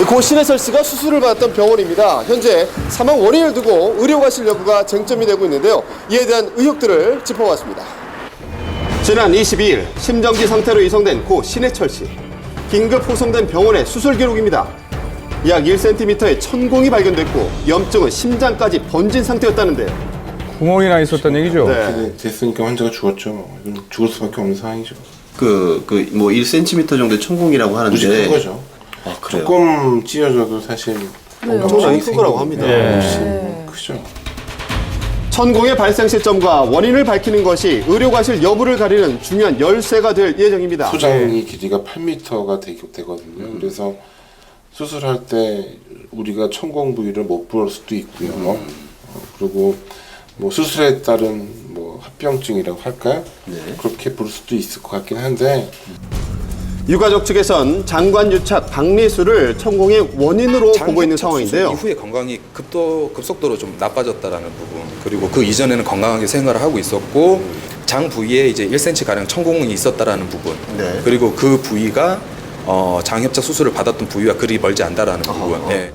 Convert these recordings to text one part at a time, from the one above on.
고 신해철 씨가 수술을 받았던 병원입니다. 현재 사망 원인을 두고 의료 과실 여부가 쟁점이 되고 있는데요. 이에 대한 의혹들을 짚어봤습니다. 지난 22일 심정지 상태로 이송된 고 신해철 씨. 긴급 후송된 병원의 수술 기록입니다. 약 1cm의 천공이 발견됐고 염증은 심장까지 번진 상태였다는데요. 구멍이 나 있었다는 얘기죠? 네. 됐으니까 환자가 죽었죠. 이건 죽을 수밖에 없는 상황이죠. 뭐 1cm 정도의 천공이라고 하는데. 무지 큰 거죠. 아, 그래요? 조금 찢어져도 사실 엄청나게 큰 거라고 합니다. 크죠. 천공의 발생 시점과 원인을 밝히는 것이 의료 과실 여부를 가리는 중요한 열쇠가 될 예정입니다. 소장이 길이가 8m가 되거든요. 그래서 수술할 때 우리가 천공 부위를 못 볼 수도 있고요. 그리고 뭐 수술에 따른 뭐 합병증이라고 할까요? 그렇게 볼 수도 있을 것 같긴 한데. 유가족 측에선 장관 유착 박리수를 천공의 원인으로 보고 있는 상황인데요. 이후에 건강이 급속도로 좀 나빠졌다라는 부분, 그리고 그 이전에는 건강하게 생활을 하고 있었고 장 부위에 이제 1cm 가량 천공이 있었다라는 부분, 그리고 그 부위가 장협착 수술을 받았던 부위와 그리 멀지 않다라는 부분. 네.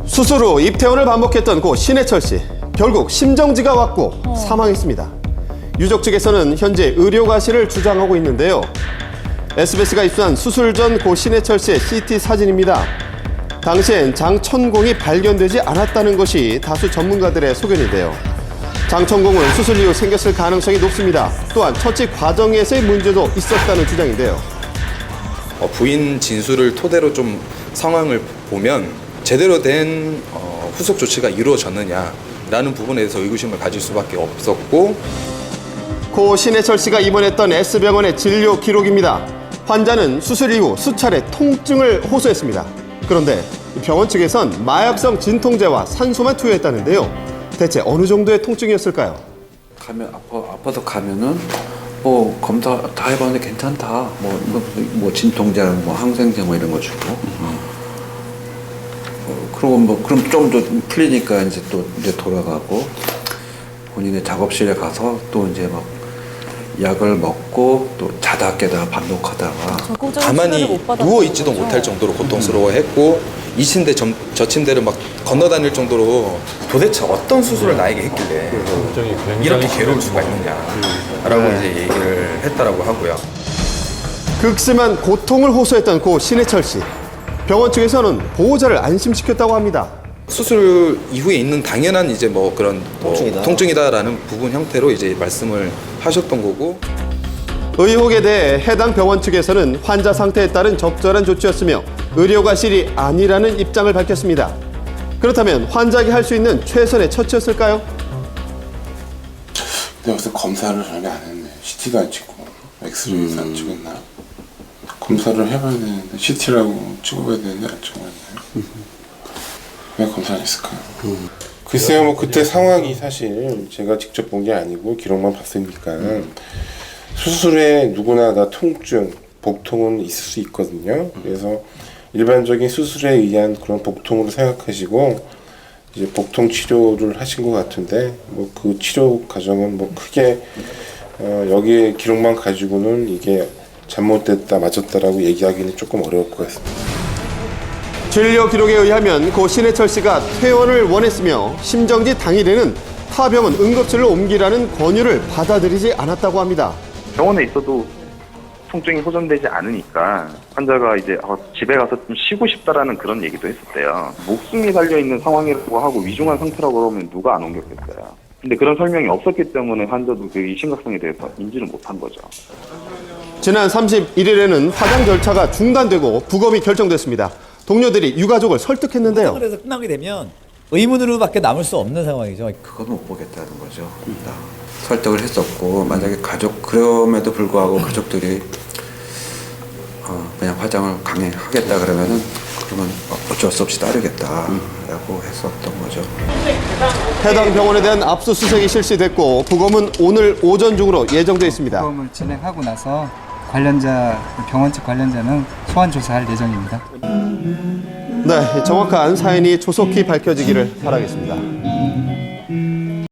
수술 후 입퇴원을 반복했던 고 신해철 씨. 결국 심정지가 왔고 사망했습니다. 유족 측에서는 현재 의료 과실을 주장하고 있는데요. SBS가 입수한 수술 전 고 신해철 씨의 CT 사진입니다. 당시엔 장천공이 발견되지 않았다는 것이 다수 전문가들의 소견인데요. 장천공은 수술 이후 생겼을 가능성이 높습니다. 또한 처치 과정에서의 문제도 있었다는 주장인데요. 부인 진술을 토대로 좀 상황을 보면 제대로 된 후속 조치가 이루어졌느냐라는 부분에 대해서 의구심을 가질 수밖에 없었고, 고 신해철 씨가 입원했던 S병원의 진료 기록입니다. 환자는 수술 이후 수차례 통증을 호소했습니다. 그런데 병원 측에선 마약성 진통제와 산소만 투여했다는데요. 대체 어느 정도의 통증이었을까요? 아파서 가면은 뭐 검사 다 해봤는데 괜찮다. 뭐 진통제랑 뭐 항생제 뭐 이런 거 주고. 그러고 뭐 그럼 좀 더 풀리니까 이제 돌아가고 본인의 작업실에 가서 또 이제 막 약을 먹고 또 자다 깨다가 반복하다가 가만히 누워있지도 못할 정도로 고통스러워했고 이 침대 저 침대를 막 건너다닐 정도로 도대체 어떤 수술을 나에게 했길래 이렇게 괴로울 수가 있느냐라고 이제 얘기를 했다라고 하고요. 극심한 고통을 호소했던 고 신해철 씨. 병원 측에서는 보호자를 안심시켰다고 합니다. 수술 이후에 있는 당연한 이제 뭐 그런 통증이다라는 부분 형태로 이제 말씀을 하셨던 거고. 의혹에 대해 해당 병원 측에서는 환자 상태에 따른 적절한 조치였으며 의료 과실이 아니라는 입장을 밝혔습니다. 그렇다면 환자에게 할 수 있는 최선의 처치였을까요? 근데 여기서 검사를 전혀 안 했네. CT도 안 찍고 엑스레이도 안 찍었나? 검사를 해봐야 되는데 CT라고 찍어봐야 되는데 안 찍어봤나요? 왜 검사 안 했을까요? 글쎄요, 뭐 그때 상황이 사실 제가 직접 본 게 아니고 기록만 봤으니까 수술에 누구나 다 통증, 복통은 있을 수 있거든요. 그래서 일반적인 수술에 의한 그런 복통으로 생각하시고 이제 복통 치료를 하신 것 같은데 뭐 그 치료 과정은 뭐 크게 여기에 기록만 가지고는 이게 잘못됐다, 맞았다라고 얘기하기는 조금 어려울 것 같습니다. 진료 기록에 의하면 고 신해철 씨가 퇴원을 원했으며 심정지 당일에는 타 병원 응급실로 옮기라는 권유를 받아들이지 않았다고 합니다. 병원에 있어도 통증이 호전되지 않으니까 환자가 이제 집에 가서 좀 쉬고 싶다라는 그런 얘기도 했었대요. 목숨이 달려있는 상황이라고 하고 위중한 상태라고 그러면 누가 안 옮겼겠어요. 근데 그런 설명이 없었기 때문에 환자도 그 심각성에 대해서 인지를 못한 거죠. 지난 31일에는 화장 절차가 중단되고 부검이 결정됐습니다. 동료들이 유가족을 설득했는데요. 그래서 끝나게 되면 의문으로밖에 남을 수 없는 상황이죠. 그건 못 보겠다는 거죠. 설득을 했었고 만약에 그럼에도 불구하고 가족들이 그냥 화장을 강행하겠다 그러면 어쩔 수 없이 따르겠다라고 했었던 거죠. 해당 병원에 대한 압수수색이 실시됐고 부검은 오늘 오전 중으로 예정돼 있습니다. 부검을 진행하고 나서 병원 측 관련자는 소환 조사할 예정입니다. 네, 정확한 사연이 조속히 밝혀지기를 바라겠습니다.